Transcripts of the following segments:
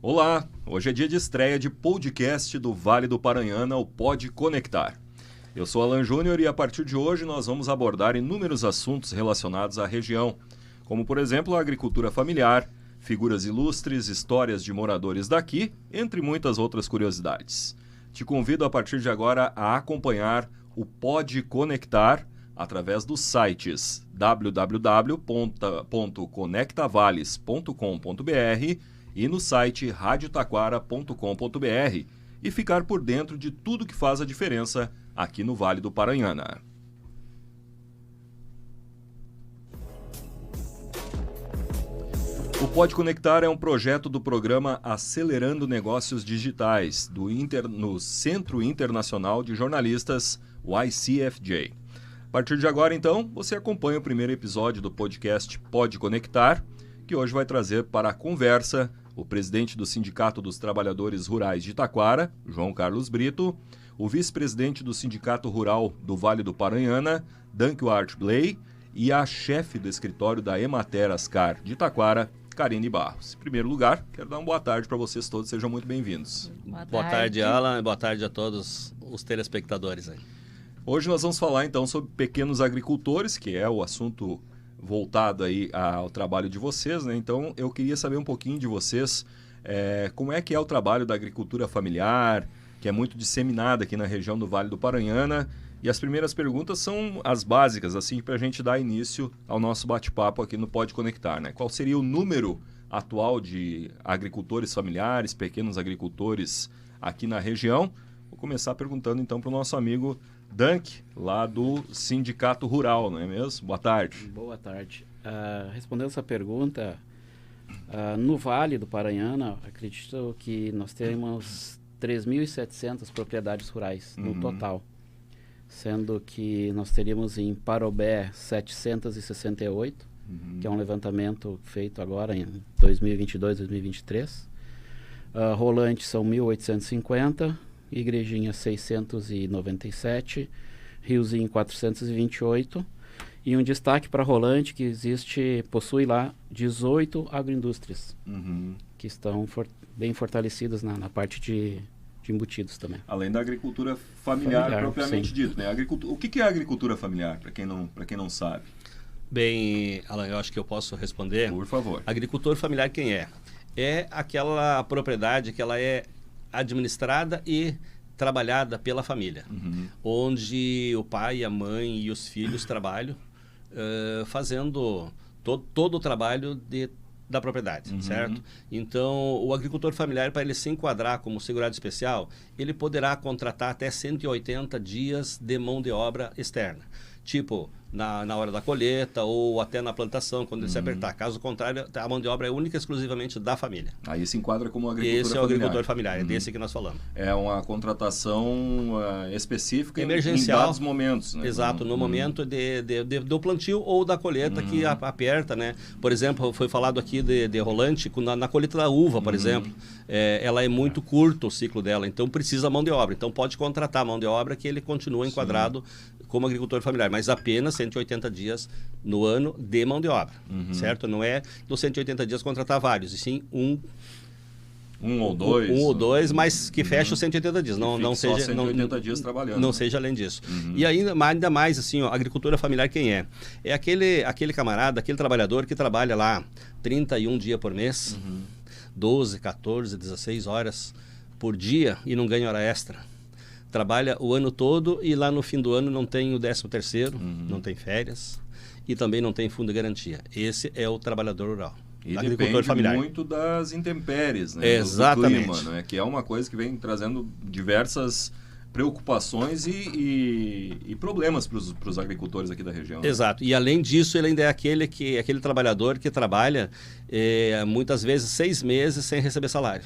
Olá, hoje é dia de estreia de podcast do Vale do Paranhana, o Pode Conectar. Eu sou Alan Júnior e a partir de hoje nós vamos abordar inúmeros assuntos relacionados à região, como por exemplo a agricultura familiar, figuras ilustres, histórias de moradores daqui, entre muitas outras curiosidades. Te convido a partir de agora a acompanhar o Pode Conectar através dos sites www.conectavales.com.br e no site radiotaquara.com.br e ficar por dentro de tudo que faz a diferença aqui no Vale do Paranhana. O Pode Conectar é um projeto do programa Acelerando Negócios Digitais, no Centro Internacional de Jornalistas, o ICFJ. A partir de agora, então, você acompanha o primeiro episódio do podcast Pode Conectar, que hoje vai trazer para a conversa o presidente do Sindicato dos Trabalhadores Rurais de Taquara, João Carlos Brito, o vice-presidente do Sindicato Rural do Vale do Paranhana, Dankwart Bley, e a chefe do escritório da Emater Ascar de Taquara, Karine Barros. Em primeiro lugar, quero dar uma boa tarde para vocês todos, sejam muito bem-vindos. Boa tarde, Alan, e boa tarde a todos os telespectadores aí. Hoje nós vamos falar então sobre pequenos agricultores, que é o assunto voltado aí ao trabalho de vocês, né? Então eu queria saber um pouquinho de vocês, como é que é o trabalho da agricultura familiar, que é muito disseminada aqui na região do Vale do Paranhana. E as primeiras perguntas são as básicas, assim, para a gente dar início ao nosso bate-papo aqui no Pode Conectar, né? Qual seria o número atual de agricultores familiares, pequenos agricultores aqui na região? Vou começar perguntando então para o nosso amigo Dank, lá do Sindicato Rural, não é mesmo? Boa tarde. Boa tarde. Respondendo essa pergunta, no Vale do Paranhana, acredito que nós temos 3.700 propriedades rurais no total, sendo que nós teríamos em Parobé 768, que é um levantamento feito agora em 2022, 2023. Rolante são 1.850, Igrejinha 697, Riozinho 428, e um destaque para Rolante que possui lá 18 agroindústrias, que estão bem fortalecidas na parte de embutidos também. Além da agricultura familiar propriamente dito, né? O que é a agricultura familiar, para quem não sabe? Bem, Alan, eu acho que eu posso responder. Por favor. Agricultor familiar quem é? É aquela propriedade que ela é administrada e trabalhada pela família, onde o pai, a mãe e os filhos trabalham fazendo todo o trabalho da propriedade, certo? Então, o agricultor familiar, para ele se enquadrar como segurado especial, ele poderá contratar até 180 dias de mão de obra externa, tipo na hora da colheita ou até na plantação, quando ele se apertar. Caso contrário, a mão de obra é única e exclusivamente da família. Aí se enquadra como agricultura familiar. Esse é o agricultor familiar, é desse que nós falamos. É uma contratação específica emergencial, em dados momentos, né? Exato, no momento do plantio ou da colheita que aperta, né? Por exemplo, foi falado aqui de Rolante, na colheita da uva, por exemplo, ela é muito curto o ciclo dela, então precisa mão de obra. Então pode contratar a mão de obra que ele continua enquadrado como agricultor familiar, mas apenas 180 dias no ano de mão de obra, certo? Não é dos 180 dias contratar vários, e sim um ou dois, mas que feche os 180 dias. Não seja 180 dias trabalhando. Não seja além disso. E ainda mais assim, ó, agricultura familiar quem é? É aquele camarada, aquele trabalhador que trabalha lá 31 dias por mês, 12, 14, 16 horas por dia e não ganha hora extra. Trabalha o ano todo e lá no fim do ano não tem o 13º, não tem férias e também não tem fundo de garantia. Esse é o trabalhador rural. E agricultor familiar. Muito das intempéries, né? Exatamente. Do clima, né? Que é uma coisa que vem trazendo diversas preocupações e problemas para os agricultores aqui da região. Né? Exato. E além disso, ele ainda é aquele trabalhador que trabalha muitas vezes 6 meses sem receber salário.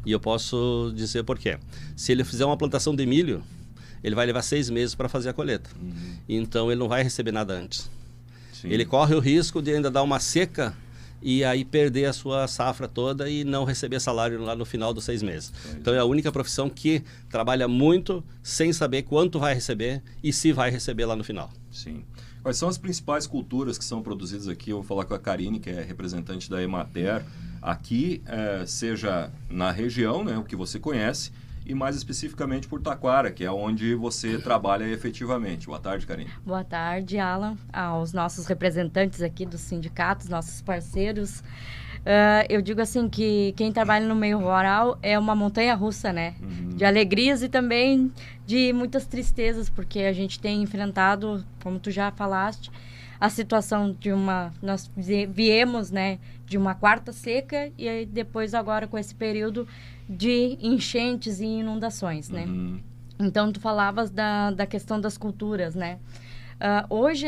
E eu posso dizer por quê. Se ele fizer uma plantação de milho, ele vai levar 6 meses para fazer a colheita. Então ele não vai receber nada antes. Sim. Ele corre o risco de ainda dar uma seca e aí perder a sua safra toda e não receber salário lá no final dos 6 meses. Então é a única profissão que trabalha muito sem saber quanto vai receber e se vai receber lá no final. Sim. Quais são as principais culturas que são produzidas aqui? Eu vou falar com a Karine, que é representante da Emater. aqui, seja na região, né, o que você conhece, e mais especificamente por Taquara, que é onde você trabalha efetivamente. Boa tarde, Karine. Boa tarde, Alan, aos nossos representantes aqui dos sindicatos, nossos parceiros. Eu digo assim que quem trabalha no meio rural é uma montanha-russa, né? De alegrias e também de muitas tristezas, porque a gente tem enfrentado, como tu já falaste, a situação de nós viemos, né, de uma quarta seca e aí depois agora com esse período de enchentes e inundações, né? Então, tu falavas da questão das culturas, né? Hoje,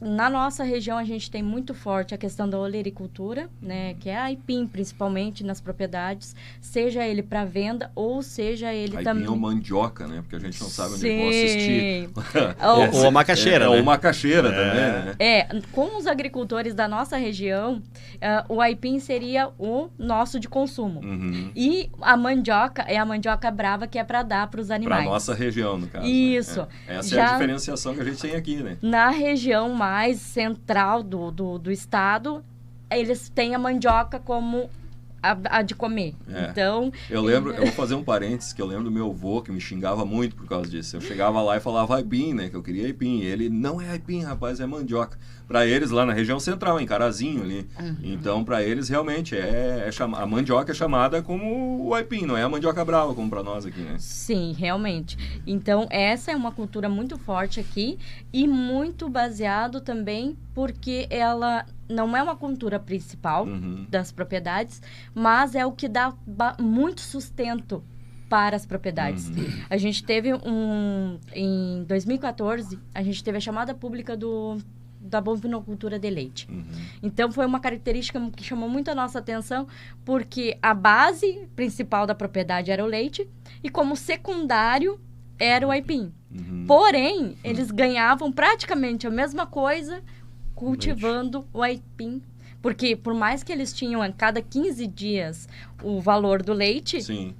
na nossa região, a gente tem muito forte a questão da olericultura, né? Que é a aipim, principalmente, nas propriedades. Seja ele para venda ou seja ele aipim também... é o mandioca, né? Porque a gente não sabe onde Sim. vão assistir. Ou a macaxeira, né? Ou macaxeira também, né? Com os agricultores da nossa região, o aipim seria o nosso de consumo. E a mandioca é a mandioca brava que é para dar para os animais. Para nossa região, no caso. Isso. Né? Essa é a diferenciação que a gente tem aqui, né? Na região mais central do estado, eles têm a mandioca como a de comer. Então... Eu vou fazer um parênteses, que eu lembro do meu avô, que me xingava muito por causa disso. Eu chegava lá e falava aipim, né? Que eu queria aipim. E ele, não é aipim, rapaz, é mandioca. Para eles, lá na região central, em Carazinho ali. Então, para eles, realmente, a mandioca é chamada como o aipim, não é a mandioca brava, como para nós aqui, né? Sim, realmente. Então, essa é uma cultura muito forte aqui e muito baseado também porque ela não é uma cultura principal das propriedades, mas é o que dá muito sustento para as propriedades. A gente teve em 2014, a gente teve a chamada pública da bovinocultura de leite. Então, foi uma característica que chamou muito a nossa atenção, porque a base principal da propriedade era o leite e como secundário era o aipim. Porém, eles ganhavam praticamente a mesma coisa cultivando o aipim. Porque por mais que eles tinham a cada 15 dias o valor do leite... Sim.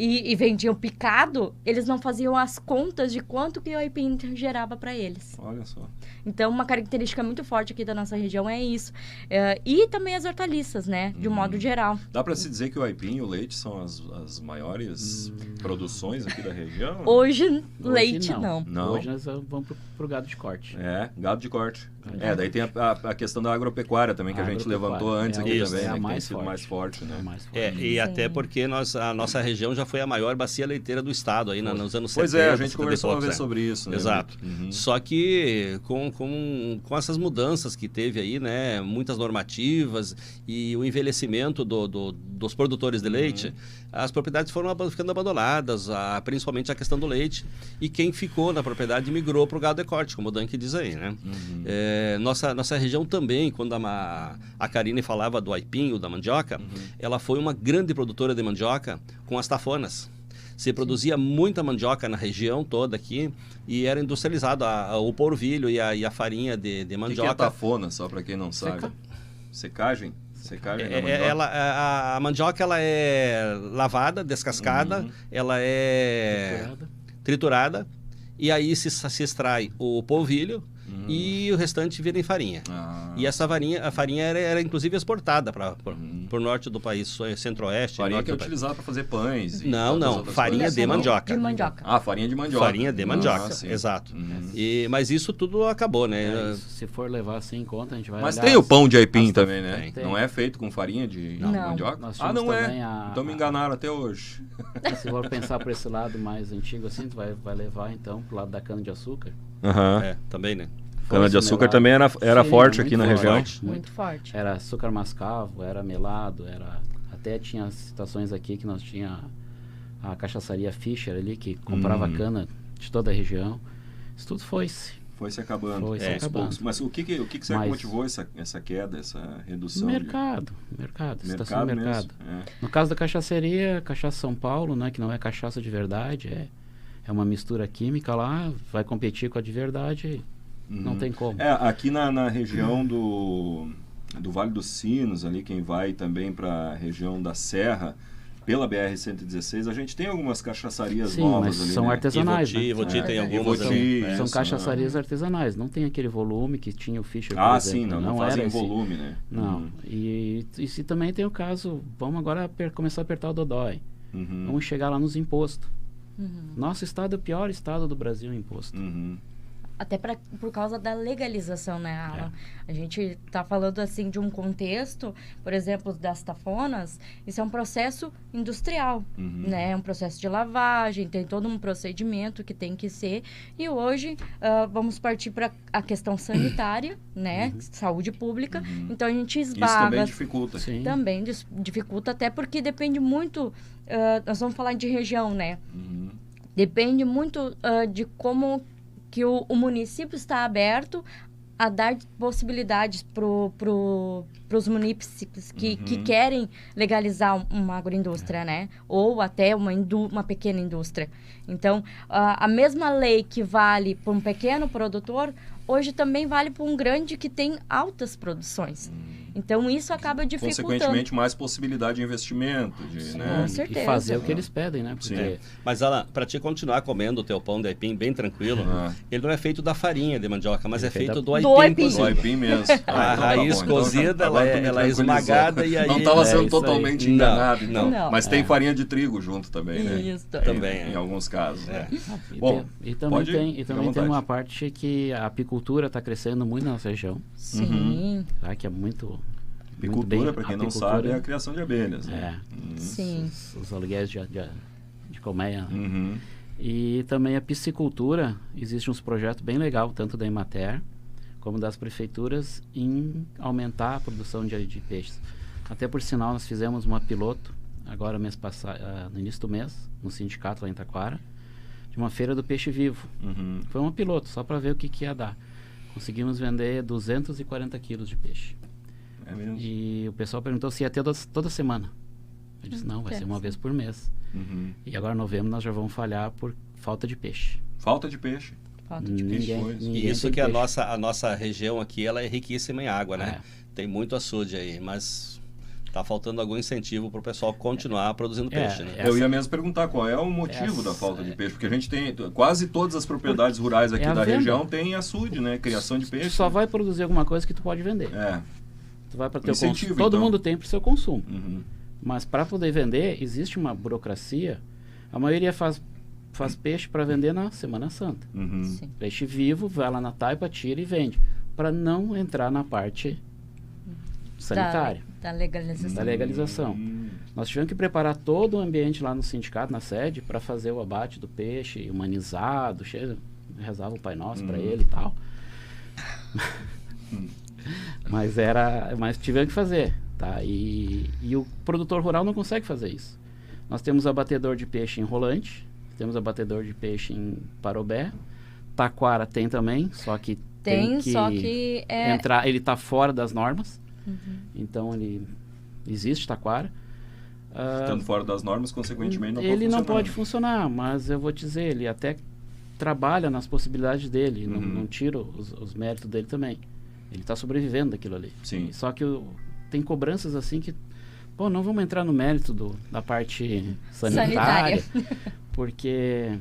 E vendiam picado, eles não faziam as contas de quanto que o aipim gerava para eles. Olha só. Então, uma característica muito forte aqui da nossa região é isso. E também as hortaliças, né? De um modo geral. Dá para se dizer que o aipim e o leite são as maiores produções aqui da região? Hoje leite não. Hoje nós vamos pro gado de corte. Gado de corte. Daí tem a questão da agropecuária também, que a gente levantou antes aqui também, né? Que tem sido mais forte, né? E até porque a nossa região já foi a maior bacia leiteira do estado aí nos anos 70. Pois a gente conversou uma vez sobre isso, né? Exato. Só que com essas mudanças que teve aí, né? Muitas normativas e o envelhecimento dos produtores de leite, as propriedades foram ficando abandonadas, principalmente a questão do leite. E quem ficou na propriedade migrou para o gado de corte, como o Dunk diz aí, né? Nossa região também, quando a Karine falava do aipim ou da mandioca, ela foi uma grande produtora de mandioca com as tafonas. Se produzia muita mandioca na região toda aqui e era industrializado o polvilho e a farinha de mandioca. O que é tafona, só para quem não sabe? Secagem? Secagem da mandioca? A mandioca ela é lavada, descascada, ela é triturada e aí se extrai o polvilho e o restante vira em farinha. E a farinha era inclusive exportada para o norte do país, centro-oeste. Farinha que é utilizada para fazer pães. Não, farinha de mandioca. De mandioca. Farinha de mandioca. Farinha de mandioca, exato. Mas isso tudo acabou, né? Se for levar assim em conta, a gente vai Mas olhar tem o pão de aipim também, né? Tem. Não é feito com farinha de mandioca? Não é? Então me enganaram até hoje. Se for pensar por esse lado mais antigo assim, tu vai levar então pro lado da cana-de-açúcar. Também, né? Cana-de-açúcar também era forte aqui na região. Muito forte. Era açúcar mascavo, era melado, até tinha situações aqui que nós tinha a cachaçaria Fischer ali, que comprava cana de toda a região. Isso tudo foi-se. Foi-se acabando. Foi-se acabando. Mas o que será que motivou essa queda, essa redução? Mercado. Situação do mercado. No caso da cachaçaria, Cachaça São Paulo, né, que não é cachaça de verdade, é uma mistura química lá, vai competir com a de verdade. Não tem como. Aqui na região do Vale dos Sinos, ali quem vai também para a região da Serra, pela BR-116, a gente tem algumas cachaçarias Sim, novas mas ali, são né? artesanais. Ivoti tem algumas Ivoti, ali, né? São isso, cachaçarias artesanais, não tem aquele volume que tinha o Fischer, por Ah, exemplo. sim, não fazem era volume, né? Não, e se também tem o caso, vamos agora começar a apertar o dodói. Vamos chegar lá nos impostos. Nosso estado é o pior estado do Brasil em imposto. Até por causa da legalização, né, Alan? A gente está falando, assim, de um contexto, por exemplo, das tafonas, isso é um processo industrial, né? É um processo de lavagem, tem todo um procedimento que tem que ser. E hoje, vamos partir para a questão sanitária, né? Saúde pública. Então, a gente esbarra... Isso também dificulta. Sim. Também dificulta, até porque depende muito... nós vamos falar de região, né? Depende muito de como... que o município está aberto a dar possibilidades para os munícipes que querem legalizar uma agroindústria, né? Ou até uma pequena indústria. Então, a mesma lei que vale para um pequeno produtor, hoje também vale para um grande que tem altas produções. Então, isso acaba dificultando. Consequentemente, mais possibilidade de investimento. Com certeza. E fazer o que eles pedem, né? Porque Mas, Alan, para te continuar comendo o teu pão de aipim bem tranquilo, ele não é feito da farinha de mandioca, mas é feito do aipim cozido. Do aipim mesmo. A raiz cozida, ela é esmagada e aí... Não estava sendo isso aí. totalmente enganado, então. Não. Mas tem farinha de trigo junto também, né? Isso. Também, Em alguns casos, né? Bom, também fica à tem vontade. uma parte que a apicultura está crescendo muito na nossa região. Sim. Tá? Que é muito... Apicultura, para quem não sabe, é a criação de abelhas. Né? Sim. Os aluguéis de colmeia. E também a piscicultura, existe uns projetos bem legais, tanto da Emater como das prefeituras, em aumentar a produção de peixes. Até por sinal, nós fizemos uma piloto, agora mês passado, no início do mês, no sindicato lá em Taquara, de uma feira do peixe vivo. Foi uma piloto, só para ver o que ia dar. Conseguimos vender 240 quilos de peixe. É mesmo? E o pessoal perguntou se ia ter toda semana. Eu disse, não, vai ser uma vez por mês. E agora em novembro nós já vamos falhar por falta de peixe. Falta de peixe. Ninguém E isso tem que peixe. a nossa região aqui, ela é riquíssima em água, né? Tem muito açude aí, mas tá faltando algum incentivo para o pessoal continuar produzindo peixe, né? Eu ia mesmo perguntar qual é o motivo da falta de peixe, porque a gente tem quase todas as propriedades rurais aqui da região tem açude, né? Criação de peixe. Tu só vai produzir alguma coisa que tu pode vender. Tu vai para teu consumo. Todo mundo tem para o seu consumo. Mas para poder vender, existe uma burocracia. A maioria faz peixe para vender na Semana Santa. Peixe vivo, vai lá na taipa, tira e vende. Para não entrar na parte sanitária. Da legalização. Da legalização. Nós tivemos que preparar todo o ambiente lá no sindicato, na sede, para fazer o abate do peixe humanizado, rezava o Pai Nosso para ele e tal. Mas tivemos que fazer, tá? E o produtor rural não consegue fazer isso. Nós temos abatedor de peixe em Rolante, temos abatedor de peixe em Parobé, Taquara tem também, só que tem que entrar, ele está fora das normas, então ele existe Taquara. Estando fora das normas, consequentemente não pode ele funcionar. não pode funcionar, mas eu vou te dizer, ele até trabalha nas possibilidades dele, não tiro os méritos dele também. Ele está sobrevivendo daquilo ali. Sim. Só que tem cobranças assim que, pô, não vamos entrar no mérito da parte sanitária. Porque,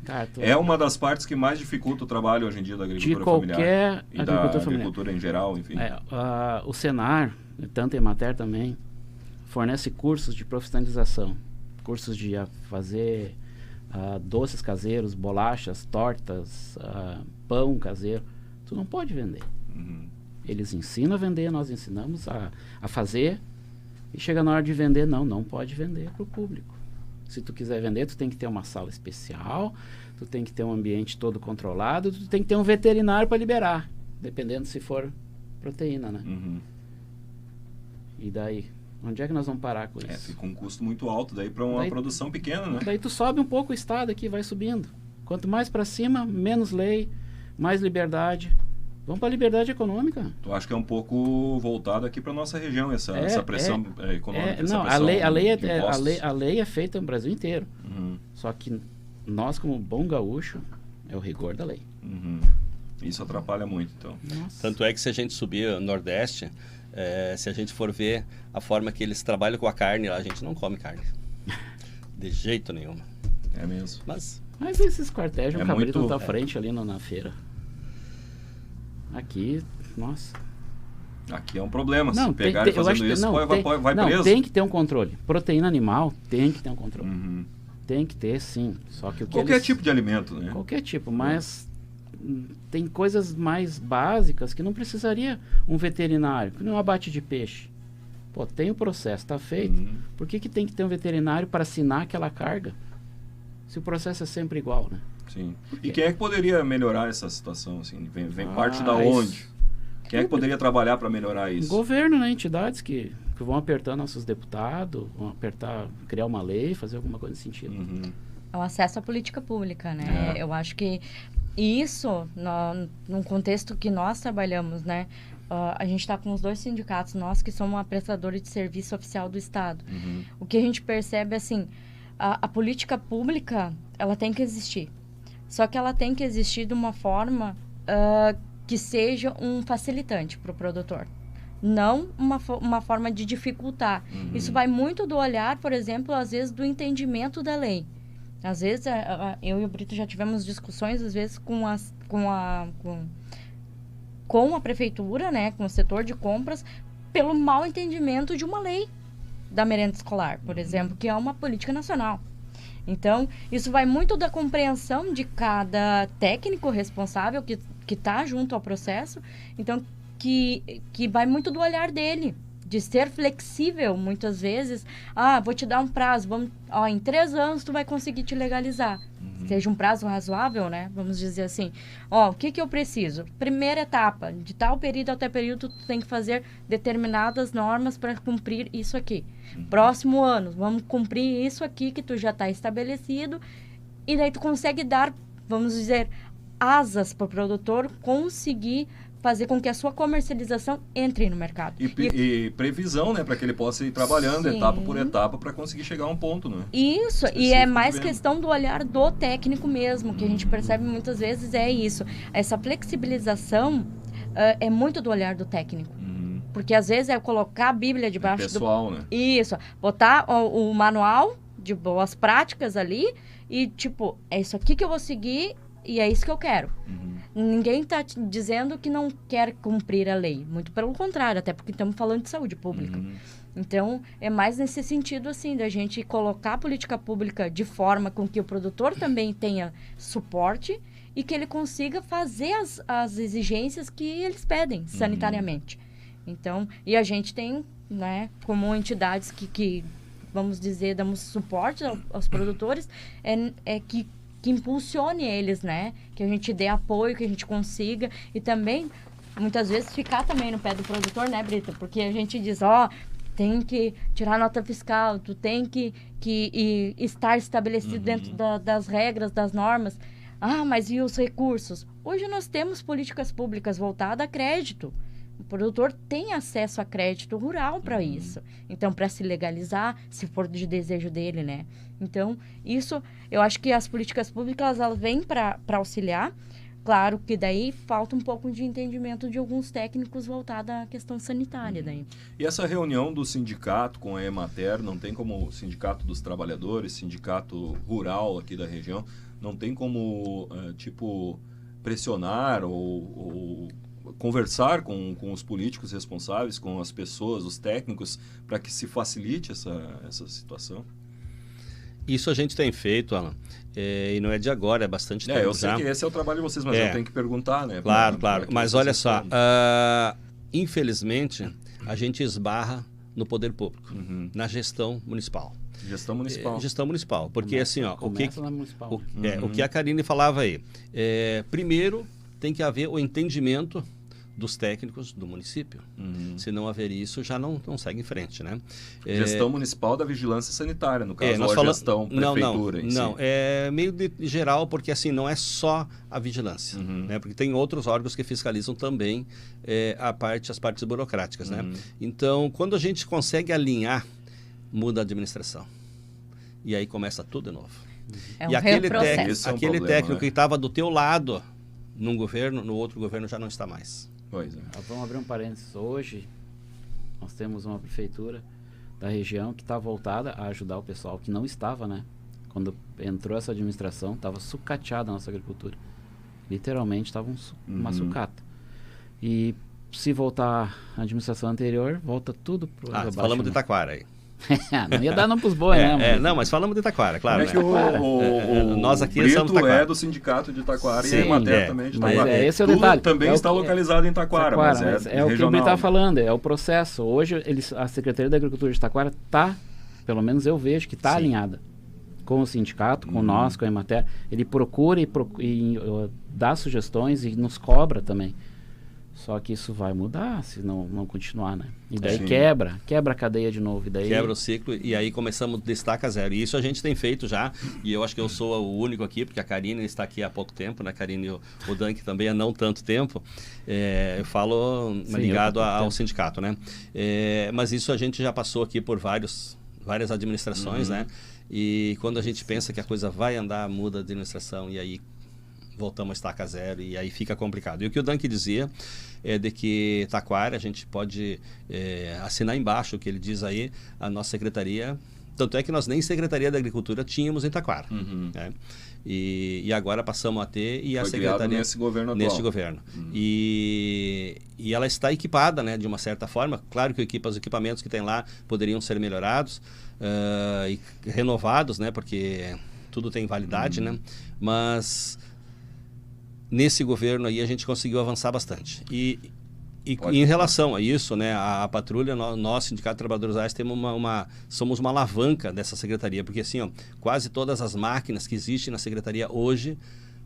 cara, é uma das partes que mais dificulta o trabalho hoje em dia da agricultura familiar. De qualquer e da agricultura em geral, enfim. O Senar, tanto a Emater também, fornece cursos de profissionalização. Cursos de fazer doces caseiros, bolachas, tortas, pão caseiro. Tu não pode vender. Eles ensinam a vender, nós ensinamos a fazer, e chega na hora de vender, não pode vender para o público. Se tu quiser vender, tu tem que ter uma sala especial, tu tem que ter um ambiente todo controlado, tu tem que ter um veterinário para liberar, dependendo se for proteína, né? E daí, onde é que nós vamos parar com isso? Fica um custo muito alto daí para uma produção pequena, né? Daí tu sobe um pouco o estado aqui, vai subindo. Quanto mais para cima, menos lei, mais liberdade. Vamos para a liberdade econômica. Tu acha que é um pouco voltado aqui para nossa região, essa pressão econômica? Não, a lei é feita no Brasil inteiro. Só que nós, como bom gaúcho, é o rigor da lei. Isso atrapalha muito, então. Nossa. Tanto é que se a gente subir no Nordeste, se a gente for ver a forma que eles trabalham com a carne, a gente não come carne. De jeito nenhum. É mesmo. Mas esses quartéis, o cabrito muito... tá à frente ali na feira. Aqui, nossa. Aqui é um problema. Não, se pegarem fazendo isso, vai preso. Tem que ter um controle. Proteína animal tem que ter um controle. Tem que ter, sim. Só que qualquer tipo de alimento, né? Qualquer tipo, mas tem coisas mais básicas que não precisaria um veterinário, que não é um abate de peixe. Pô, tem o processo, está feito. Por que tem que ter um veterinário para assinar aquela carga? Se o processo é sempre igual, né? Sim. E quem é que poderia melhorar essa situação? Assim? Vem parte da onde? Quem é que poderia trabalhar para melhorar isso? Governo, né? Entidades que vão apertar nossos deputados, vão criar uma lei, fazer alguma coisa nesse sentido. É o acesso à política pública, né? Eu acho que isso, num contexto que nós trabalhamos, né? A gente está com os 2 sindicatos, nós que somos uma prestadora de serviço oficial do Estado. O que a gente percebe, assim, a política pública, ela tem que existir. Só que ela tem que existir de uma forma que seja um facilitante para o produtor. Não uma forma de dificultar. Isso vai muito do olhar, por exemplo, às vezes, do entendimento da lei. Às vezes, eu e o Brito já tivemos discussões, às vezes, com a prefeitura, né, com o setor de compras, pelo mau entendimento de uma lei da merenda escolar, por exemplo, que é uma política nacional. Então, isso vai muito da compreensão de cada técnico responsável que está junto ao processo, então, que vai muito do olhar dele, de ser flexível, muitas vezes. Vou te dar um prazo, em 3 anos tu vai conseguir te legalizar. Seja um prazo razoável, né? Vamos dizer assim. O que eu preciso? Primeira etapa, de tal período até período, tu tem que fazer determinadas normas para cumprir isso aqui. Próximo ano, vamos cumprir isso aqui que tu já está estabelecido. E daí tu consegue dar, vamos dizer, asas para o produtor conseguir fazer com que a sua comercialização entre no mercado. E previsão, né, para que ele possa ir trabalhando etapa por etapa para conseguir chegar a um ponto, né? Isso, e é mais questão do olhar do técnico mesmo, que a gente percebe muitas vezes é isso. Essa flexibilização é muito do olhar do técnico. Porque às vezes é colocar a Bíblia debaixo pessoal, né? Isso, botar o manual de boas práticas ali e tipo, é isso aqui que eu vou seguir e é isso que eu quero. Ninguém está dizendo que não quer cumprir a lei. Muito pelo contrário, até porque estamos falando de saúde pública. Então, é mais nesse sentido, assim, da gente colocar a política pública de forma com que o produtor também tenha suporte e que ele consiga fazer as exigências que eles pedem sanitariamente. Então, e a gente tem, né, como entidades que vamos dizer, damos suporte aos produtores, que impulsione eles, né? Que a gente dê apoio, que a gente consiga. E também, muitas vezes, ficar também no pé do produtor, né, Brita? Porque a gente diz, tem que tirar nota fiscal, tu tem que estar estabelecido dentro das regras, das normas. Mas e os recursos? Hoje nós temos políticas públicas voltadas a crédito. O produtor tem acesso a crédito rural para isso. Então, para se legalizar, se for de desejo dele, né? Então, isso, eu acho que as políticas públicas, elas vêm para auxiliar. Claro que daí falta um pouco de entendimento de alguns técnicos voltados à questão sanitária. Daí. E essa reunião do sindicato com a Emater, não tem como o sindicato dos trabalhadores, sindicato rural aqui da região, não tem como, pressionar ou conversar com os políticos responsáveis, com as pessoas, os técnicos, para que se facilite essa situação? Isso a gente tem feito, Alan, e não é de agora, é bastante tempo. Eu sei que esse é o trabalho de vocês, mas eu tenho que perguntar, né? Claro. Mas olha só, infelizmente, a gente esbarra no poder público, na gestão municipal. Gestão municipal. Gestão municipal, porque assim, o que a Karine falava aí, primeiro tem que haver o entendimento dos técnicos do município. Se não haver isso, já não segue em frente, né? Gestão municipal da vigilância sanitária, no caso, ou a gestão prefeitura em si. Não, é meio de geral, porque assim, não é só a vigilância, né? Porque tem outros órgãos que fiscalizam também as partes burocráticas, né? Então, quando a gente consegue alinhar, muda a administração. E aí começa tudo de novo. E aquele técnico que estava do teu lado num governo, no outro governo já não está mais. Pois é. Vamos abrir um parênteses. Hoje, nós temos uma prefeitura da região que está voltada a ajudar o pessoal que não estava, né? Quando entrou essa administração, estava sucateada a nossa agricultura. Literalmente estava uma sucata. E se voltar à administração anterior, volta tudo para baixo. Falamos de Taquara aí. Não ia dar não para os bois, né? Não, mas falamos de Taquara, claro. Que nós aqui Brito somos Taquara. É do sindicato de Taquara e a Emater também de Taquara. Mas esse é o detalhe. Também está localizado em Taquara, mas é o que o Brito estava falando, é o processo. Hoje a Secretaria da Agricultura de Taquara está, pelo menos eu vejo, que está alinhada com o sindicato, com nós, com a Emater. Ele procura e dá sugestões e nos cobra também. Só que isso vai mudar se não continuar, né? E daí quebra a cadeia de novo. E daí... Quebra o ciclo e aí começamos de estaca zero. E isso a gente tem feito já, e eu acho que eu sou o único aqui, porque a Karine está aqui há pouco tempo, né? A Karine e o Dunk também há não tanto tempo. Eu falo ligado ao sindicato, né? Mas isso a gente já passou aqui por várias administrações, né? E quando a gente pensa que a coisa vai andar, muda a administração e aí voltamos a estaca zero e aí fica complicado. E o que o Dunk dizia é de que Taquara, a gente pode assinar embaixo o que ele diz aí, a nossa secretaria, tanto é que nós nem Secretaria da Agricultura tínhamos em Taquara. Né? E agora passamos a ter e a secretaria nesse governo atual. Neste governo. E ela está equipada, né, de uma certa forma. Claro que os equipamentos que tem lá poderiam ser melhorados e renovados, né, porque tudo tem validade, né? Mas nesse governo aí a gente conseguiu avançar bastante. E em relação a isso, né, a patrulha, nós, Sindicato de Trabalhadores Rurais, somos uma alavanca dessa secretaria, porque assim, quase todas as máquinas que existem na secretaria hoje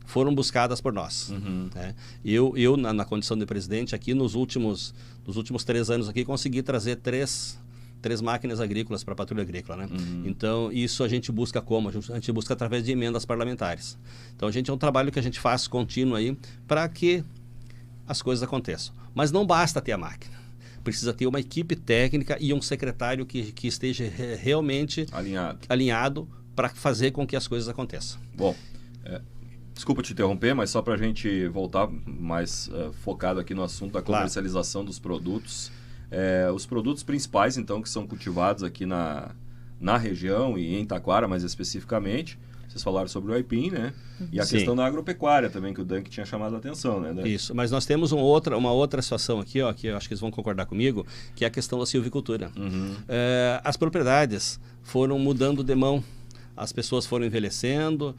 foram buscadas por nós. Né? Eu na condição de presidente aqui, nos últimos 3 anos aqui, consegui trazer três máquinas agrícolas para a patrulha agrícola, né? Então, isso a gente busca como? A gente busca através de emendas parlamentares. Então, é um trabalho que a gente faz contínuo aí para que as coisas aconteçam. Mas não basta ter a máquina. Precisa ter uma equipe técnica e um secretário que esteja realmente alinhado para fazer com que as coisas aconteçam. Bom, desculpa te interromper, mas só para a gente voltar mais focado aqui no assunto da comercialização dos produtos. Os produtos principais, então, que são cultivados aqui na região e em Taquara, mais especificamente, vocês falaram sobre o aipim, né? E a questão da agropecuária também, que o Dunk tinha chamado a atenção, né? Isso, mas nós temos uma outra situação aqui, que eu acho que eles vão concordar comigo, que é a questão da silvicultura. As propriedades foram mudando de mão. As pessoas foram envelhecendo,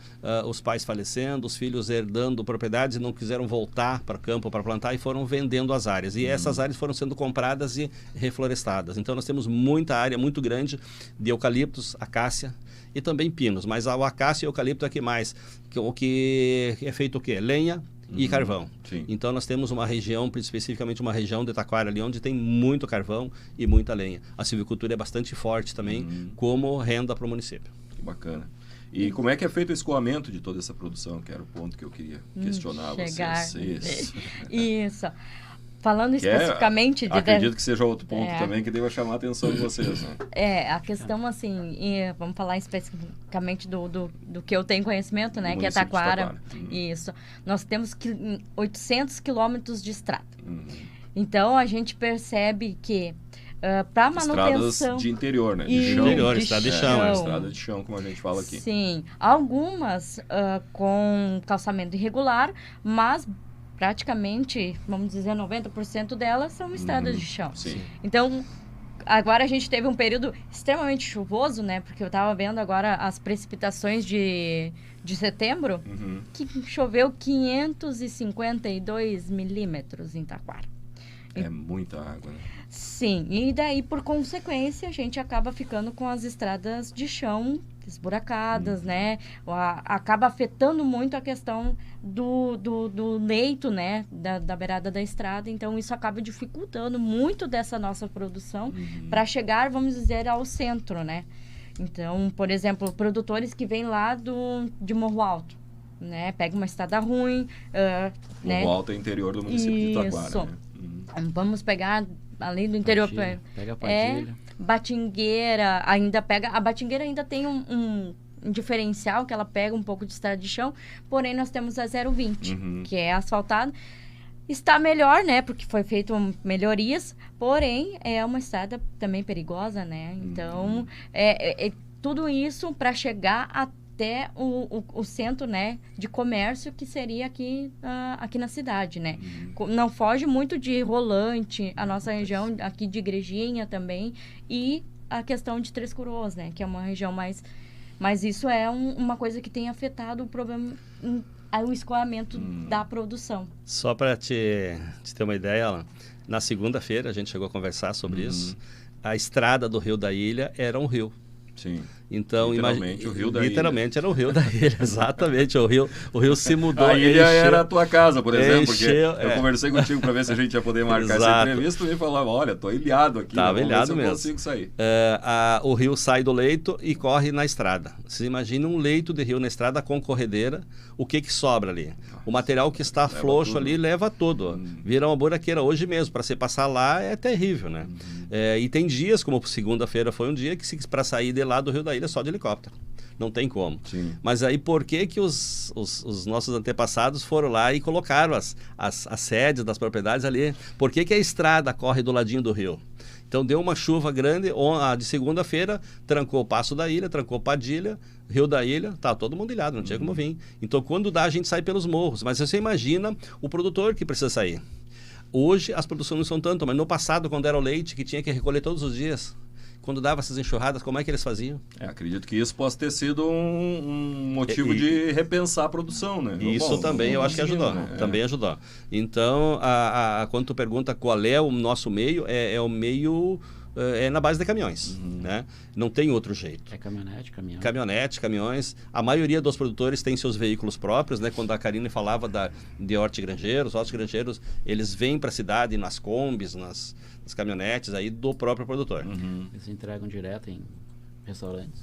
os pais falecendo, os filhos herdando propriedades e não quiseram voltar para o campo para plantar e foram vendendo as áreas. E essas áreas foram sendo compradas e reflorestadas. Então nós temos muita área muito grande de eucaliptos, acácia e também pinos. Mas o acácia e o eucalipto é que mais. O que é feito o quê? Lenha e carvão. Sim. Então nós temos uma região, especificamente uma região de Taquara ali, onde tem muito carvão e muita lenha. A silvicultura é bastante forte também como renda para o município. Bacana. E como é que é feito o escoamento de toda essa produção? Que era o ponto que eu queria questionar vocês. Isso. Falando especificamente... acredito que seja outro ponto também que deva chamar a atenção de vocês, né? A questão assim, vamos falar especificamente do que eu tenho conhecimento, né? Que é Taquara. Isso. Nós temos 800 quilômetros de estrada. Então, a gente percebe que para manutenção... Estradas de interior, né? De chão. Interior, estrada de chão. Estrada de chão, como a gente fala aqui. Sim. Algumas com calçamento irregular, mas praticamente, vamos dizer, 90% delas são estradas de chão. Sim. Então, agora a gente teve um período extremamente chuvoso, né? Porque eu estava vendo agora as precipitações de setembro, que choveu 552 milímetros em Taquara. É muita água, né? Sim, e daí, por consequência, a gente acaba ficando com as estradas de chão esburacadas, né? Acaba afetando muito a questão do leito, né? Da beirada da estrada. Então, isso acaba dificultando muito dessa nossa produção para chegar, vamos dizer, ao centro, né? Então, por exemplo, produtores que vêm lá de Morro Alto, né? Pega uma estrada ruim, Morro Alto é interior do município de Taquara, né? Vamos pegar além do interior, pega Padilha. Batingueira, a Batingueira ainda tem um diferencial, que ela pega um pouco de estrada de chão, porém nós temos a 020, que é asfaltada. está melhor, né? Porque foi feito melhorias, porém é uma estrada também perigosa, né? Então, tudo isso para chegar até o centro, né, de comércio que seria aqui na cidade, né? Não foge muito de Rolante, a nossa região aqui de Igrejinha também, e a questão de Três Coroas, né? Que é uma região mais... Mas isso é uma coisa que tem afetado o problema... o escoamento da produção. Só para te ter uma ideia, Alan, na segunda-feira a gente chegou a conversar sobre isso. A estrada do Rio da Ilha era um rio. Sim. Então, literalmente, o Rio da literalmente era o Rio da Ilha, exatamente. O rio se mudou. A ilha era a tua casa, por exemplo, porque eu é. conversei contigo para ver se a gente ia poder marcar essa entrevista e falava, olha, tô ilhado aqui, Tava ilhado mesmo. Eu consigo sair. O rio sai do leito e corre na estrada. Você imagina um leito de rio na estrada com corredeira, o que sobra ali? O material que está floxo ali leva tudo. Vira uma buraqueira hoje mesmo. Para você passar lá é terrível, né? E tem dias, como segunda-feira foi um dia, que para sair de lá do Rio da Ilha só de helicóptero. Não tem como. Sim. Mas aí por que os nossos antepassados foram lá e colocaram as sedes das propriedades ali? Por que a estrada corre do ladinho do rio? Então deu uma chuva grande, de segunda-feira, trancou o Passo da Ilha, trancou Padilha, Rio da Ilha, tá todo mundo ilhado, não tinha como vir. Então quando dá, a gente sai pelos morros. Mas você imagina o produtor que precisa sair. Hoje as produções não são tanto, mas no passado, quando era o leite, que tinha que recolher todos os dias, quando dava essas enxurradas, como é que eles faziam? Acredito que isso possa ter sido um motivo de repensar a produção, né? Isso também eu acho que ajudou, né? Também ajudou. Então, quando tu pergunta qual é o nosso meio, é o meio... na base de caminhões, né? Não tem outro jeito. É caminhonete, caminhão. Caminhonete, caminhões. A maioria dos produtores tem seus veículos próprios, né? Quando a Karine falava de hortigranjeiros, eles vêm para a cidade nas combis, nas caminhonetes aí do próprio produtor. Eles entregam direto em restaurantes.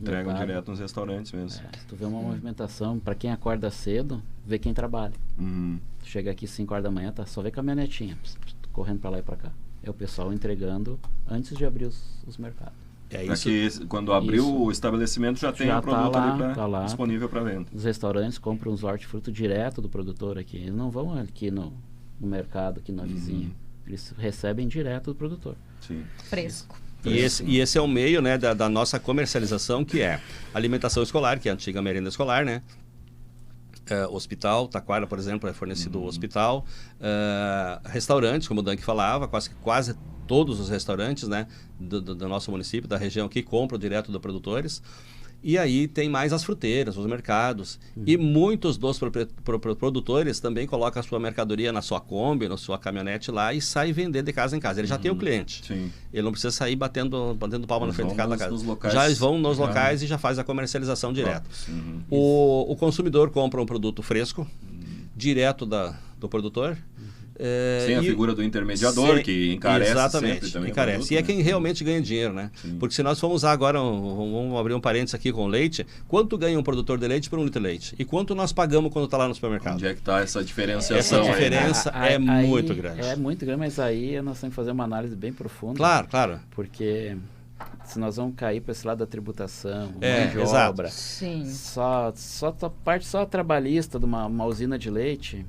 Entregam direto nos restaurantes mesmo. Se tu vê uma movimentação, para quem acorda cedo, vê quem trabalha. Chega aqui 5 horas da manhã, só vê caminhonetinha, correndo para lá e para cá. É o pessoal entregando antes de abrir os mercados. Que quando abriu o estabelecimento já tem o produto ali disponível para venda. Os restaurantes compram os hortifrutos direto do produtor aqui. Eles não vão aqui no mercado, aqui na vizinha. Eles recebem direto do produtor. Sim. Fresco. E esse é o meio, né, da nossa comercialização, que é alimentação escolar, que é a antiga merenda escolar, né? Hospital, Taquara, por exemplo, é fornecido o hospital. Restaurantes, como o Dunk falava, quase todos os restaurantes, né, do nosso município, da região aqui, compram direto dos produtores. E aí tem mais as fruteiras, os mercados. E muitos dos produtores também colocam a sua mercadoria na sua Kombi, na sua caminhonete lá e sai vender de casa em casa. Ele já tem o cliente. Sim. Ele não precisa sair batendo palma na frente de cada casa. Locais, já vão nos locais e já faz a comercialização direto. O consumidor compra um produto fresco, direto do produtor. Sem a figura do intermediador, que encarece. Exatamente, sempre encarece. Produto, e é quem realmente ganha dinheiro, né? Sim. Porque se nós formos usar agora, vamos abrir um parênteses aqui com leite, quanto ganha um produtor de leite por um litro de leite? E quanto nós pagamos quando está lá no supermercado? Onde é que está essa diferenciação? Essa diferença é muito grande. É muito grande, mas aí nós temos que fazer uma análise bem profunda. Claro. Porque se nós vamos cair para esse lado da tributação, mão de exato. obra, Sim. só a parte trabalhista de uma usina de leite...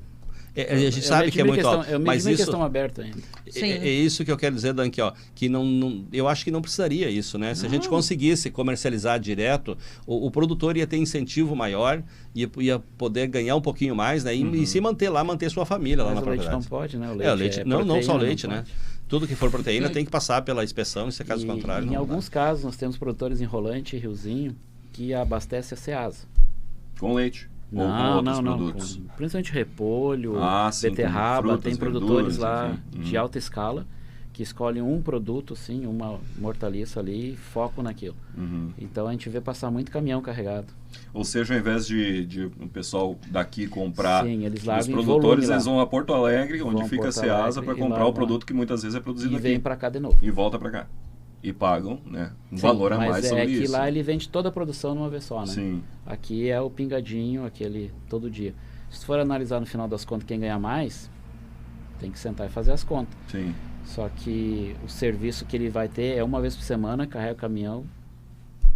A gente sabe que é muito alto, mas isso questão aberta ainda. É isso que eu quero dizer, Dan, que eu acho que não precisaria isso, né? Se a gente conseguisse comercializar direto, o produtor ia ter incentivo maior, ia poder ganhar um pouquinho mais, né? E se manter sua família lá na propriedade. O leite não pode, né? O leite não só o leite, né? Tudo que for proteína tem que passar pela inspeção, se é caso contrário. Em alguns casos, nós temos produtores em Rolante e Riozinho que abastecem a Ceasa. Com leite. Não. Principalmente repolho, beterraba, tem produtores lá de alta escala que escolhem um produto, assim, uma hortaliça ali e focam naquilo. Então a gente vê passar muito caminhão carregado. Ou seja, ao invés de o pessoal daqui comprar os produtores, eles vão a Porto Alegre, onde fica a Ceasa, para comprar o produto que muitas vezes é produzido aqui. E vem para cá de novo. E volta para cá. E pagam, né, um valor a mais sobre isso. Mas lá ele vende toda a produção numa vez só, né? Sim. Aqui é o pingadinho, aquele todo dia. Se for analisar no final das contas quem ganha mais, tem que sentar e fazer as contas. Sim. Só que o serviço que ele vai ter é uma vez por semana, carrega o caminhão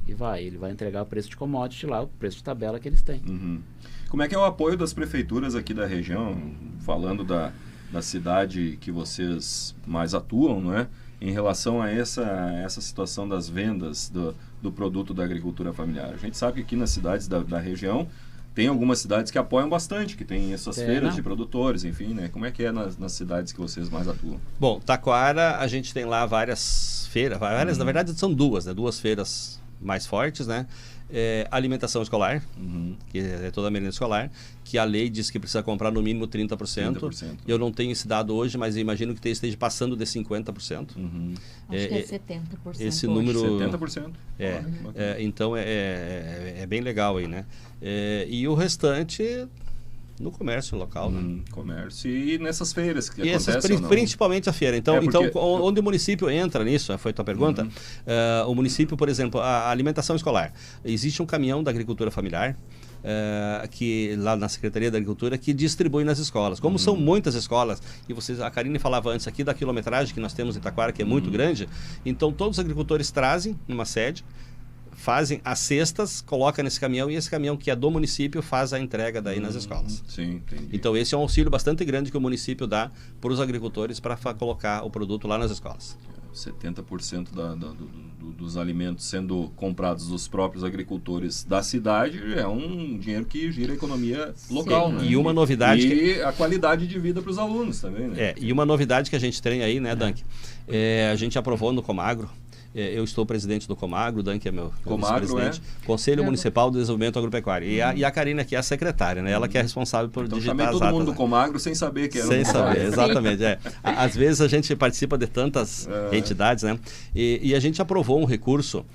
e ele vai entregar o preço de commodity lá, o preço de tabela que eles têm. Como é que é o apoio das prefeituras aqui da região, falando da cidade que vocês mais atuam, não é? Em relação a essa situação das vendas do produto da agricultura familiar. A gente sabe que aqui nas cidades da região tem algumas cidades que apoiam bastante, que tem essas feiras de produtores, enfim, né? Como é que é nas cidades que vocês mais atuam? Bom, Taquara, a gente tem lá várias feiras, na verdade são duas, né? Duas feiras mais fortes, né? Alimentação escolar, que é toda a merenda escolar, que a lei diz que precisa comprar no mínimo 30%. Eu não tenho esse dado hoje, mas eu imagino que esteja passando de 50%. Acho que é 70%. Esse número... 70%? Então é bem legal aí, né? E o restante... no comércio local, né? Comércio e nessas feiras que acontecem, principalmente a feira. Então, onde o município entra nisso, foi a tua pergunta, o município, por exemplo, a alimentação escolar. Existe um caminhão da agricultura familiar, que lá na Secretaria da Agricultura, que distribui nas escolas. Como são muitas escolas, e a Karine falava antes aqui da quilometragem que nós temos em Taquara, que é muito grande, então todos os agricultores trazem numa sede, fazem as cestas, coloca nesse caminhão e esse caminhão que é do município faz a entrega daí nas escolas. Sim, entendi. Então esse é um auxílio bastante grande que o município dá para os agricultores para colocar o produto lá nas escolas. 70% dos alimentos sendo comprados dos próprios agricultores da cidade é um dinheiro que gira a economia local, né? E uma novidade... E a qualidade de vida para os alunos também, né? E uma novidade que a gente tem aí, né, Dunk? A gente aprovou no Comagro. Eu estou presidente do Comagro, o Dunk é meu vice-presidente. Conselho Municipal de Desenvolvimento Agropecuário. E a Karine aqui é a secretária, né? Ela que é responsável por digitar as atas. Todo mundo do Comagro sem saber que era Sem saber, exatamente. Às vezes a gente participa de tantas entidades, né? E a gente aprovou um recurso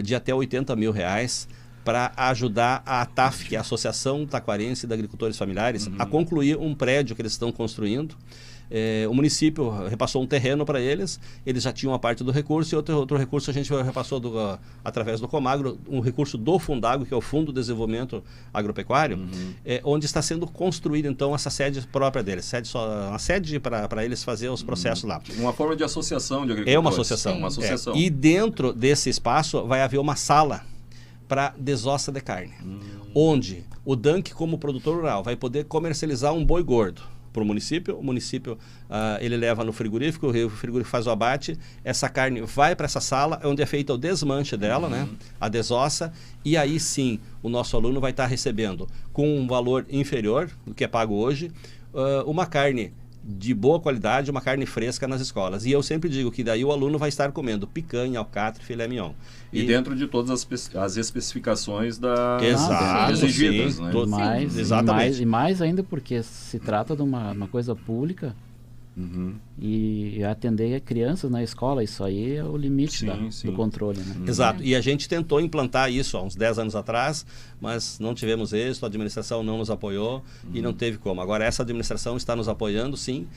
de até R$80 mil para ajudar a ATAF, que é a Associação Taquarense de Agricultores Familiares, a concluir um prédio que eles estão construindo. O município repassou um terreno para eles já tinham uma parte do recurso e outro recurso a gente repassou através do Comagro, um recurso do Fundago, que é o Fundo de Desenvolvimento Agropecuário, onde está sendo construída então essa sede própria deles, uma sede para eles fazer os processos lá. Uma forma de associação de agricultores. É uma associação. E dentro desse espaço vai haver uma sala para desossa de carne, onde o Dunk, como produtor rural, vai poder comercializar um boi gordo para o município ele leva no frigorífico, o frigorífico faz o abate, essa carne vai para essa sala, onde é feito o desmanche dela, né? A desossa, e aí sim o nosso aluno vai estar recebendo com um valor inferior do que é pago hoje, uma carne de boa qualidade, uma carne fresca nas escolas. E eu sempre digo que daí o aluno vai estar comendo picanha, alcatra, filé mignon. E dentro de todas as especificações exigidas, né? Exatamente. E mais ainda porque se trata de uma coisa pública e atender crianças na escola, isso aí é o limite do controle, né? Exato, e a gente tentou implantar isso há uns 10 anos atrás, mas não tivemos êxito, a administração não nos apoiou e não teve como. Agora essa administração está nos apoiando, sim,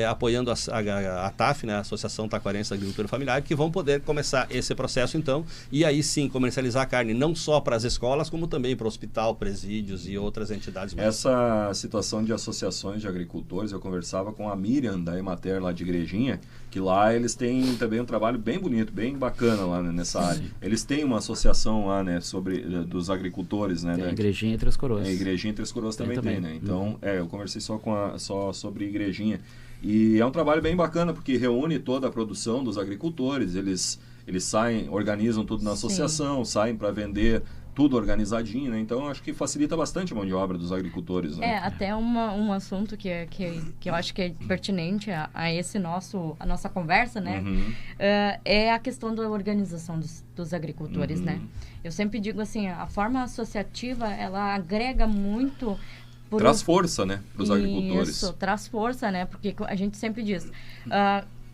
apoiando a TAF, né, a Associação Taquarense da Agricultura Familiar, que vão poder começar esse processo então, e aí sim comercializar a carne não só para as escolas, como também para o hospital, presídios e outras entidades. Essa situação de associações de agricultores, eu conversava com a Miriam da Emater lá de Igrejinha, que lá eles têm também um trabalho bem bonito, bem bacana lá, né, nessa área. Eles têm uma associação lá, né, dos agricultores, né? Igrejinha e Três Coroas. Igrejinha e Três Coroas também tem, né? Então, eu conversei só sobre Igrejinha. E é um trabalho bem bacana, porque reúne toda a produção dos agricultores, eles saem, organizam tudo na associação, saem para vender tudo organizadinho, né? Então, acho que facilita bastante a mão de obra dos agricultores, né? Até um assunto que eu acho que é pertinente a a nossa conversa, né? É a questão da organização dos agricultores, né? Eu sempre digo assim, a forma associativa, ela agrega muito... Traz força, né? Para os agricultores. Isso, traz força, né? Porque a gente sempre diz,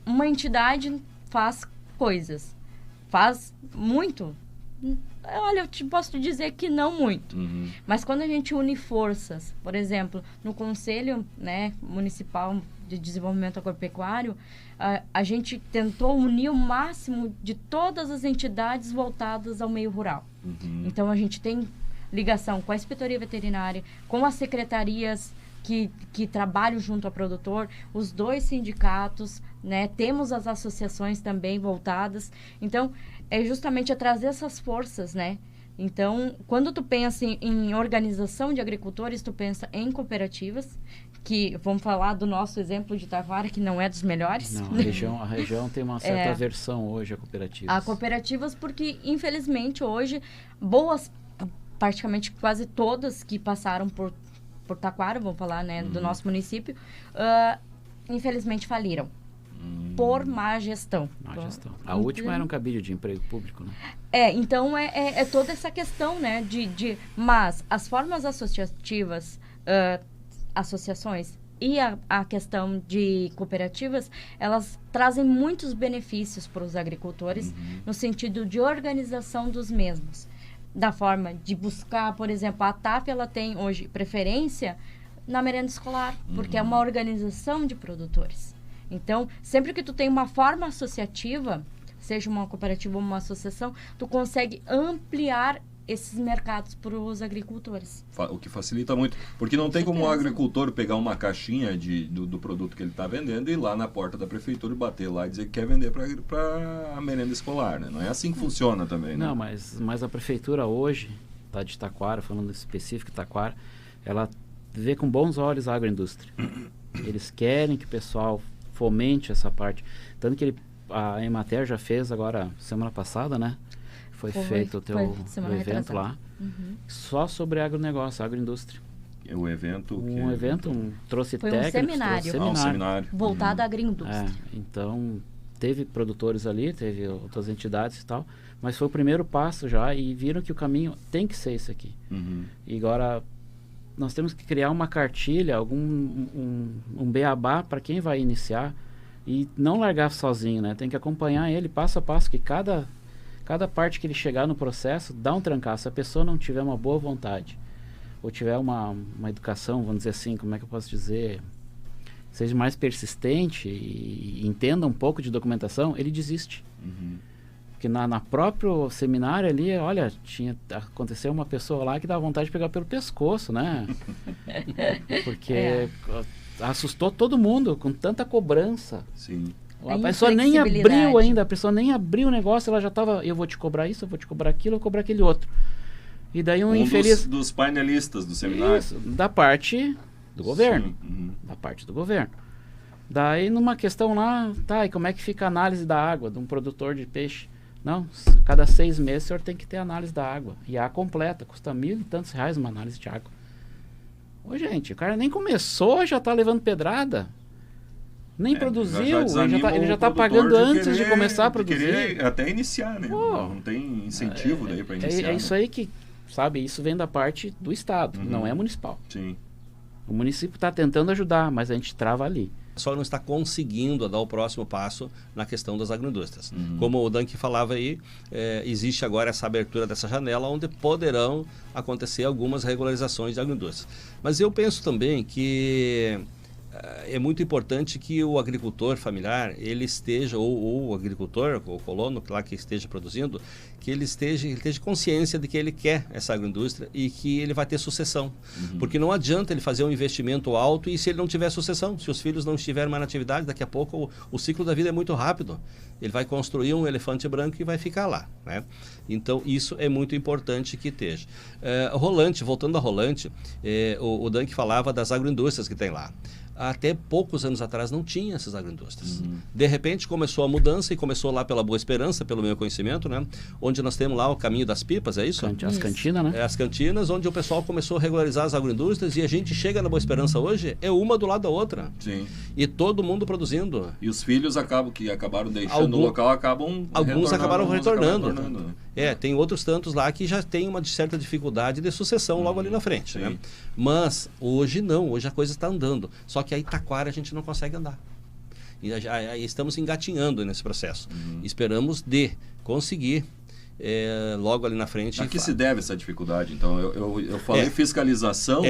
uma entidade faz coisas, faz muito... Olha, eu posso te dizer que não muito. Mas quando a gente une forças, por exemplo, no Conselho, né, Municipal de Desenvolvimento Agropecuário, a gente tentou unir o máximo de todas as entidades voltadas ao meio rural. Então, a gente tem ligação com a Inspetoria Veterinária, com as secretarias que trabalham junto ao produtor, os dois sindicatos, né? Temos as associações também voltadas. Então, é justamente trazer essas forças, né? Então, quando tu pensa em organização de agricultores, tu pensa em cooperativas, que vamos falar do nosso exemplo de Taquara, que não é dos melhores. Não, a região tem uma certa aversão hoje a cooperativas. A cooperativas, porque infelizmente hoje, praticamente quase todas que passaram por Taquara, vamos falar, né, do nosso município, infelizmente faliram. Por má gestão. A última era um cabide de emprego público, né? Então é toda essa questão, né, mas as formas associativas, associações e a questão de cooperativas, elas trazem muitos benefícios para os agricultores no sentido de organização dos mesmos. Da forma de buscar, por exemplo, a TAF, ela tem hoje preferência na merenda escolar, porque é uma organização de produtores. Então, sempre que tu tem uma forma associativa, seja uma cooperativa ou uma associação, tu consegue ampliar esses mercados para os agricultores. O que facilita muito. Porque não tem como o agricultor pegar uma caixinha do produto que ele está vendendo e ir lá na porta da prefeitura e bater lá e dizer que quer vender para a merenda escolar, né? Não é assim que funciona também, né? Não, mas a prefeitura hoje, tá, de Taquara, falando específico de Taquara, ela vê com bons olhos a agroindústria. Eles querem que o pessoal fomente essa parte. Tanto que a Emater já fez agora, semana passada, né? Foi feito o evento lá, só sobre agronegócio, agroindústria. O evento? Trouxe foi técnicos, um seminário voltado à agroindústria. Então, teve produtores ali, teve outras entidades e tal, mas foi o primeiro passo já e viram que o caminho tem que ser esse aqui. E agora, nós temos que criar uma cartilha, um beabá para quem vai iniciar e não largar sozinho, né? Tem que acompanhar ele passo a passo, que cada parte que ele chegar no processo dá um trancaço. Se a pessoa não tiver uma boa vontade ou tiver uma educação, vamos dizer assim, como é que eu posso dizer, seja mais persistente e entenda um pouco de documentação, ele desiste. Porque na próprio seminário ali, olha, aconteceu uma pessoa lá que dá vontade de pegar pelo pescoço, né? Porque assustou todo mundo com tanta cobrança. Sim. A pessoa nem abriu ainda, o negócio, ela já estava, eu vou te cobrar isso, eu vou te cobrar aquilo, eu vou cobrar aquele outro. E daí infeliz... dos painelistas do seminário. Isso, da parte do governo. Da parte do governo. Daí numa questão lá, e como é que fica a análise da água de um produtor de peixe? Não, cada 6 meses o senhor tem que ter análise da água. E a completa, custa R$1.000 e tantos uma análise de água. Ô gente, o cara nem começou, já está levando pedrada. Nem produziu, ele já está pagando antes de começar a produzir. Querer até iniciar, né? Não tem incentivo daí para iniciar. É isso aí que, sabe, isso vem da parte do Estado, não é municipal. Sim. O município está tentando ajudar, mas a gente trava ali. Só não está conseguindo dar o próximo passo na questão das agroindústrias. Como o Dank falava aí, existe agora essa abertura dessa janela onde poderão acontecer algumas regularizações de agroindústrias. Mas eu penso também que é muito importante que o agricultor familiar, ele esteja, ou o agricultor, o colono lá que esteja produzindo, que ele esteja consciência de que ele quer essa agroindústria e que ele vai ter sucessão. Porque não adianta ele fazer um investimento alto e se ele não tiver sucessão, se os filhos não estiverem mais na atividade, daqui a pouco o ciclo da vida é muito rápido. Ele vai construir um elefante branco e vai ficar lá, né? Então, isso é muito importante que esteja. Rolante, voltando a Rolante, o Dank falava das agroindústrias que tem lá. Até poucos anos atrás não tinha essas agroindústrias. De repente começou a mudança e começou lá pela Boa Esperança, pelo meu conhecimento, né? Onde nós temos lá o Caminho das Pipas, é isso? As cantinas, né? As cantinas, onde o pessoal começou a regularizar as agroindústrias e a gente chega na Boa Esperança hoje, é uma do lado da outra. Sim. E todo mundo produzindo. E os filhos acabaram deixando o local, alguns acabaram retornando. Né? Tem outros tantos lá que já tem uma certa dificuldade de sucessão logo ali na frente, né? Mas hoje não, hoje a coisa está andando. Só que a Taquara a gente não consegue andar. E já estamos engatinhando nesse processo. Esperamos conseguir logo ali na frente. A que se deve essa dificuldade? Então, eu falei fiscalização,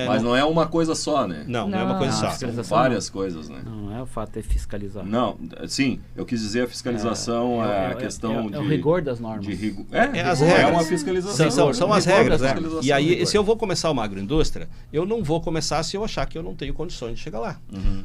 mas não é uma coisa só, né? Não é uma coisa só. São várias coisas, né? Não é o fato de fiscalizar. Não, sim, eu quis dizer a fiscalização, a questão de... É o rigor das normas. As regras. É uma fiscalização. São as regras, né? E aí, se eu vou começar uma agroindústria, eu não vou começar se eu achar que eu não tenho condições de chegar lá.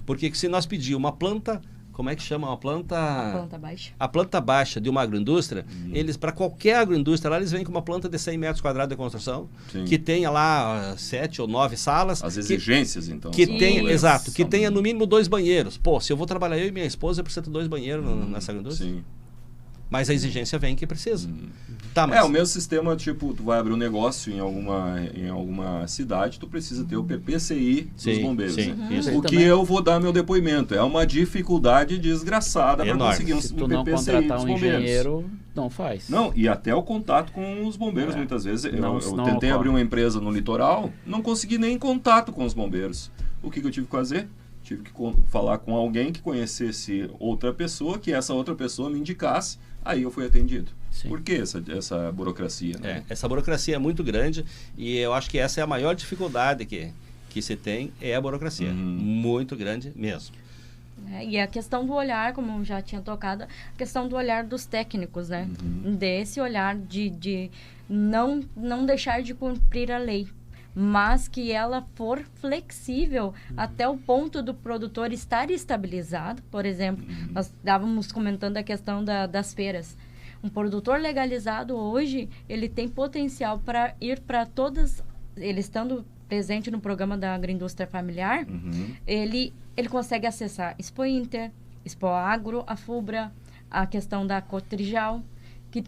Porque se nós pedir uma planta como é que chama? Uma planta... A planta baixa. A planta baixa de uma agroindústria, eles, para qualquer agroindústria, lá eles vêm com uma planta de 100 metros quadrados de construção, Sim. que tenha lá 7 ou 9 salas. As exigências, então. Que são tenha, duas. exato, que tenha no mínimo 2 banheiros. Pô, se eu vou trabalhar eu e minha esposa, eu preciso ter 2 banheiros nessa agroindústria. Sim. Mas a exigência vem que precisa. Tá, mas... É, o mesmo sistema, tipo, tu vai abrir um negócio em alguma cidade, tu precisa ter o PPCI dos Sim, bombeiros. sim, Né? isso. O que também. eu vou dar meu depoimento. É uma dificuldade desgraçada para Enorme. conseguir Se um tu não PPCI contratar dos um bombeiros. engenheiro, não faz. Não, e até o contato com os bombeiros, muitas vezes. Eu Não tentei ocorre. abrir uma empresa no litoral, não consegui nem contato com os bombeiros. O que eu tive que fazer? Tive que falar com alguém que conhecesse outra pessoa, que essa outra pessoa me indicasse, aí eu fui atendido. Sim. Por que essa burocracia? Né? Essa burocracia é muito grande e eu acho que essa é a maior dificuldade que se tem, é a burocracia. Muito grande mesmo. E a questão do olhar, como eu já tinha tocado, a questão do olhar dos técnicos, né? Desse olhar de não deixar de cumprir a lei, mas que ela for flexível até o ponto do produtor estar estabilizado. Por exemplo, nós estávamos comentando a questão das feiras. Um produtor legalizado hoje, ele tem potencial para ir para todas, ele estando presente no programa da agroindústria familiar, ele consegue acessar Expo Inter, Expo Agro, a FUBRA, a questão da Cotrijal, que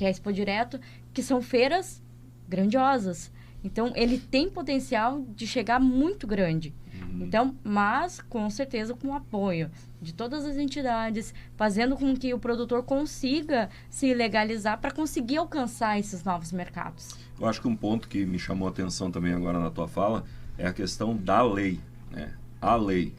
é a Expo Direto, que são feiras grandiosas. Então, ele tem potencial de chegar muito grande. Então, mas, com certeza, com o apoio de todas as entidades, fazendo com que o produtor consiga se legalizar para conseguir alcançar esses novos mercados. Eu acho que um ponto que me chamou a atenção também agora na tua fala é a questão da lei, né? A lei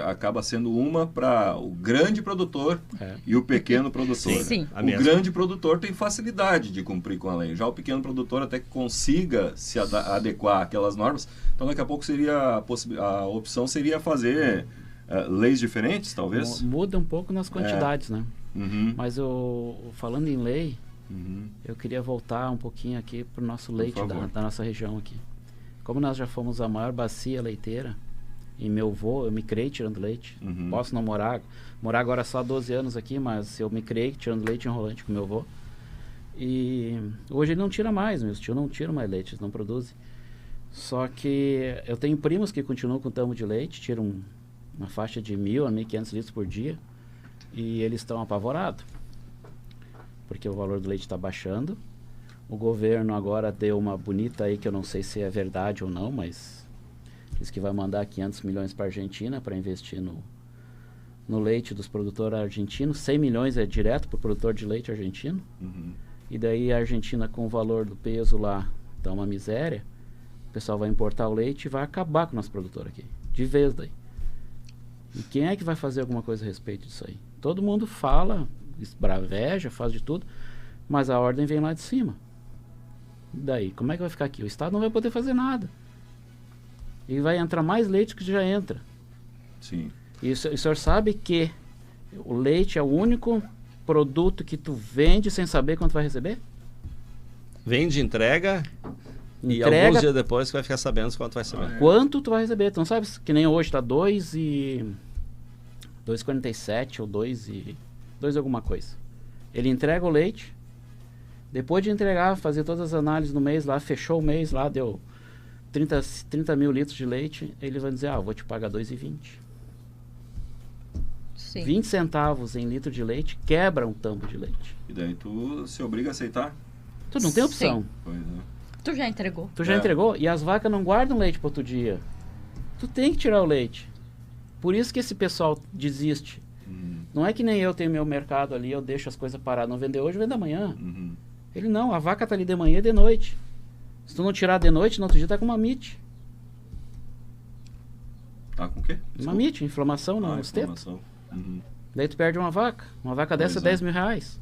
acaba sendo uma para o grande produtor e o pequeno produtor. Sim. O grande produtor tem facilidade de cumprir com a lei. Já o pequeno produtor até que consiga se adequar àquelas normas. Então daqui a pouco seria a opção seria fazer leis diferentes, talvez? Muda um pouco nas quantidades, né? Mas falando em lei, eu queria voltar um pouquinho aqui para o nosso leite da nossa região aqui. Como nós já fomos a maior bacia leiteira, e meu avô, eu me criei tirando leite. Posso não morar agora só há 12 anos aqui, mas eu me criei tirando leite enrolante com meu avô. E hoje ele não tira mais, meus tios não tiram mais leite, eles não produzem. Só que eu tenho primos que continuam com tambo de leite, tiram uma faixa de 1.000 a 1.500 litros por dia, e eles estão apavorados, porque o valor do leite está baixando. O governo agora deu uma bonita aí, que eu não sei se é verdade ou não, mas diz que vai mandar 500 milhões para a Argentina para investir no leite dos produtores argentinos. 100 milhões é direto para o produtor de leite argentino. E daí a Argentina, com o valor do peso lá, tá uma miséria. O pessoal vai importar o leite e vai acabar com o nosso produtor aqui, de vez daí. E quem é que vai fazer alguma coisa a respeito disso aí? Todo mundo fala, esbraveja, faz de tudo, mas a ordem vem lá de cima. E daí, como é que vai ficar aqui? O Estado não vai poder fazer nada. E vai entrar mais leite que já entra. Sim. E o senhor sabe que o leite é o único produto que tu vende sem saber quanto vai receber? Vende, entrega e alguns dias depois tu vai ficar sabendo quanto vai receber. Quanto tu vai receber? Tu não sabe, que nem hoje tá 2,47 ou 2 alguma coisa. Ele entrega o leite, depois de entregar, fazer todas as análises no mês lá, fechou o mês lá, deu 30 mil litros de leite, ele vai dizer, vou te pagar 2,20. 20 centavos em litro de leite quebra um tambo de leite. E daí tu se obriga a aceitar? Tu não tem opção. Pois é. Tu já entregou. Tu já entregou? E as vacas não guardam leite para outro dia. Tu tem que tirar o leite. Por isso que esse pessoal desiste. Não é que nem eu tenho meu mercado ali, eu deixo as coisas paradas, não vender hoje, vende amanhã. Ele não, a vaca tá ali de manhã e de noite. Se tu não tirar de noite, no outro dia tá com mamite. Tá com o quê? Mamite, inflamação nos tetos. Daí tu perde uma vaca. Uma vaca dessa é 10 mil reais.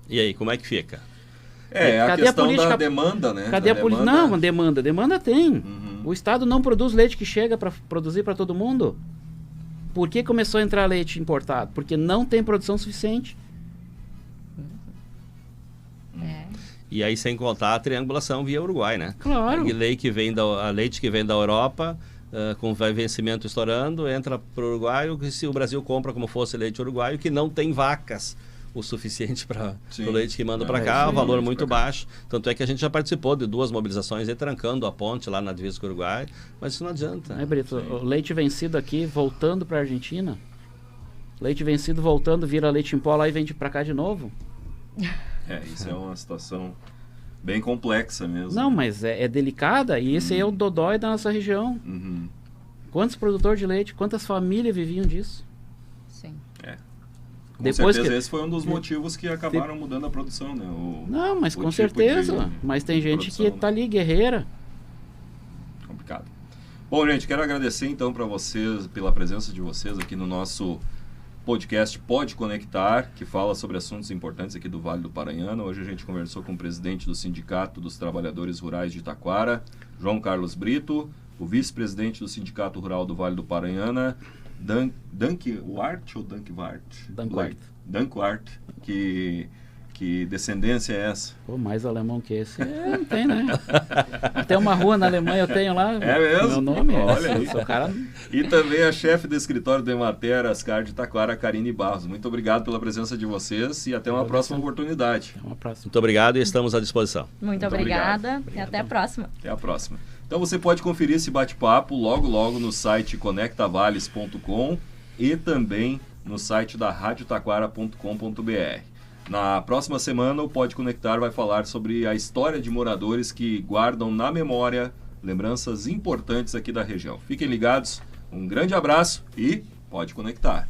E aí, como é que fica? A questão da demanda, né? Cadê a política? Não, demanda. Demanda tem. O Estado não produz leite que chega para produzir para todo mundo. Por que começou a entrar leite importado? Porque não tem produção suficiente. E aí, sem contar a triangulação via Uruguai, né? Claro. A leite que vem da Europa com vencimento estourando, entra para o uruguaio, e se o Brasil compra como fosse leite uruguaio, que não tem vacas o suficiente para o leite que manda para cá, o valor muito baixo. Tanto é que a gente já participou de 2 mobilizações aí, trancando a ponte lá na divisa com o Uruguai, mas isso não adianta. Brito, o leite vencido aqui, voltando para a Argentina, leite vencido voltando, vira leite em pó lá e vende para cá de novo. Isso é uma situação bem complexa mesmo. Não, mas é delicada, e esse aí é o dodói da nossa região. Quantos produtores de leite, quantas famílias viviam disso? Sim. Com depois certeza esse foi um dos motivos que acabaram mudando a produção, né? Não, mas com certeza. Mas tem gente que tá ali, guerreira. Complicado. Bom, gente, quero agradecer então para vocês, pela presença de vocês aqui no nosso podcast Pode Conectar, que fala sobre assuntos importantes aqui do Vale do Paranhana. Hoje a gente conversou com o presidente do Sindicato dos Trabalhadores Rurais de Taquara, João Carlos Brito, o vice-presidente do Sindicato Rural do Vale do Paranhana, Dankwart ou Dankwart? Dankwart, que descendência é essa? Pô, mais alemão que esse não tem, né? Tem uma rua na Alemanha, eu tenho lá. É mesmo? Meu nome, olha aí. Sou cara... E também a chefe do escritório do Emater Ascar de Taquara, Karine Barros. Muito obrigado pela presença de vocês e até uma próxima oportunidade. Até uma próxima. Muito obrigado e estamos à disposição. Muito obrigada e até a próxima. Até a próxima. Então você pode conferir esse bate-papo logo no site conectavales.com e também no site da radiotaquara.com.br. Na próxima semana, o Pode Conectar vai falar sobre a história de moradores que guardam na memória lembranças importantes aqui da região. Fiquem ligados, um grande abraço e pode conectar.